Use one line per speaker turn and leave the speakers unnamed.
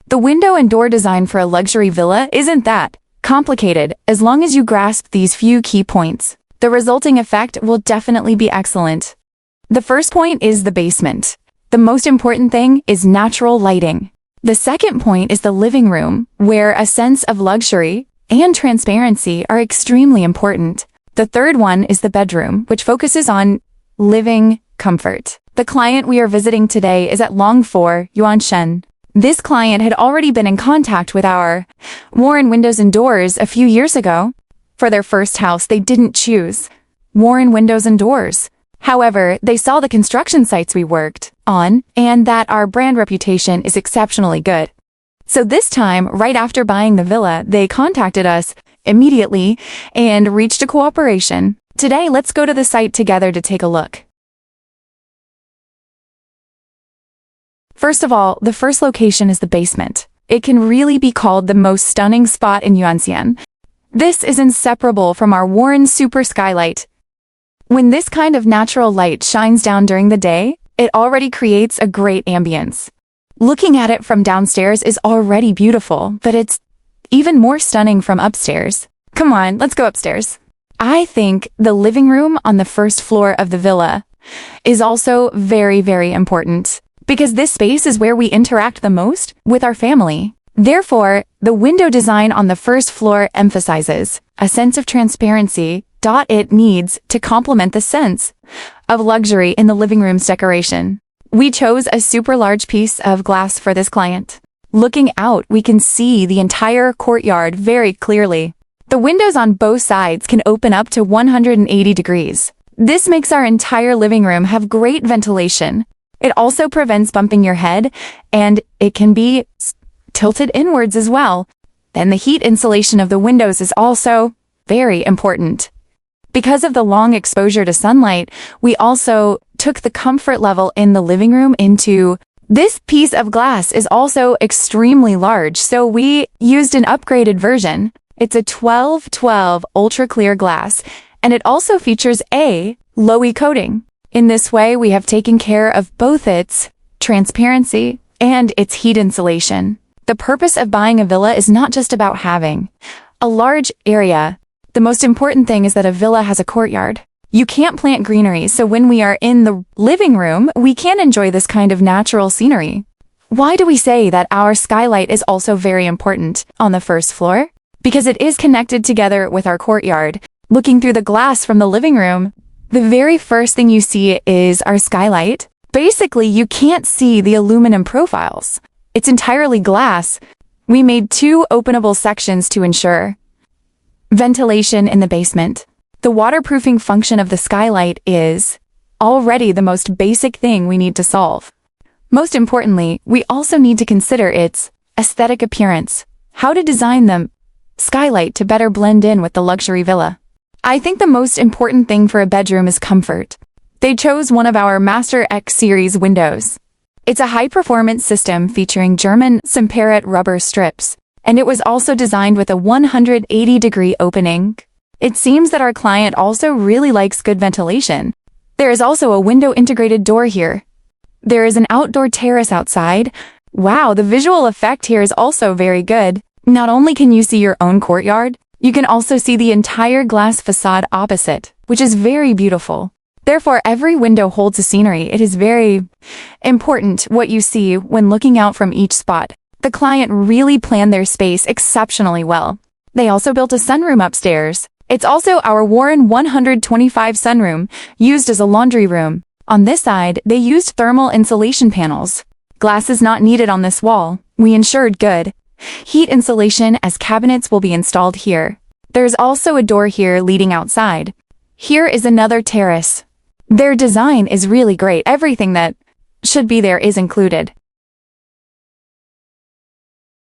The window and door design for a luxury villa isn't that complicated. As long as you grasp these few key points, the resulting effect will definitely be excellent. The first point is the basement. The most important thing is natural lighting. The second point is the living room, where a sense of luxury and transparency are extremely important. The third one is the bedroom, which focuses on living comfort. The client we are visiting today is at Longfor Yuanshan. This client had already been in contact with our Warren Windows and Doors a few years ago. For their first house, they didn't choose Warren Windows and Doors. However, they saw the construction sites we worked on and that our brand reputation is exceptionally good. So this time, right after buying the villa, they contacted us immediately and reached a cooperation. Today, let's go to the site together to take a look. First of all, the first location is the basement. It can really be called the most stunning spot in Yuanshan. This is inseparable from our Warren Super Skylight. When this kind of natural light shines down during the day, it already creates a great ambience. Looking at it from downstairs is already beautiful, but it's even more stunning from upstairs. Come on, let's go upstairs. I think the living room on the first floor of the villa is also very, very important, because this space is where we interact the most with our family. Therefore, the window design on the first floor emphasizes a sense of transparency. It needs to complement the sense of luxury in the living room's decoration. We chose a super large piece of glass for this client. Looking out, we can see the entire courtyard very clearly. The windows on both sides can open up to 180 degrees. This makes our entire living room have great ventilation. It also prevents bumping your head, and it can be tilted inwards as well. Then the heat insulation of the windows is also very important. Because of the long exposure to sunlight, we also took the comfort level in the living room into this piece of glass is also extremely large, so we used an upgraded version. It's a 1212 ultra clear glass, and it also features a low-E coating. In this way, we have taken care of both its transparency and its heat insulation. The purpose of buying a villa is not just about having a large area. The most important thing is that a villa has a courtyard. You can't plant greenery, so when we are in the living room, we can enjoy this kind of natural scenery. Why do we say that our skylight is also very important on the first floor? Because it is connected together with our courtyard. Looking through the glass from the living room, the very first thing you see is our skylight. Basically, you can't see the aluminum profiles. It's entirely glass. We made 2 openable sections to ensure ventilation in the basement. The waterproofing function of the skylight is already the most basic thing we need to solve. Most importantly, we also need to consider its aesthetic appearance, how to design the skylight to better blend in with the luxury villa. I think the most important thing for a bedroom is comfort. They chose one of our Master X series windows. It's a high-performance system featuring German Semperit rubber strips, and it was also designed with a 180-degree opening. It seems that our client also really likes good ventilation. There is also a window-integrated door here. There is an outdoor terrace outside. Wow, the visual effect here is also very good. Not only can you see your own courtyard, you can also see the entire glass facade opposite, which is very beautiful. Therefore, every window holds a scenery. It is very important what you see when looking out from each spot. The client really planned their space exceptionally well. They also built a sunroom upstairs. It's also our Warren 125 sunroom, used as a laundry room. On this side, they used thermal insulation panels. Glass is not needed on this wall. We ensured good heat insulation as cabinets will be installed here. There's also a door here leading outside. Here is another terrace. Their design is really great. Everything that should be there is included.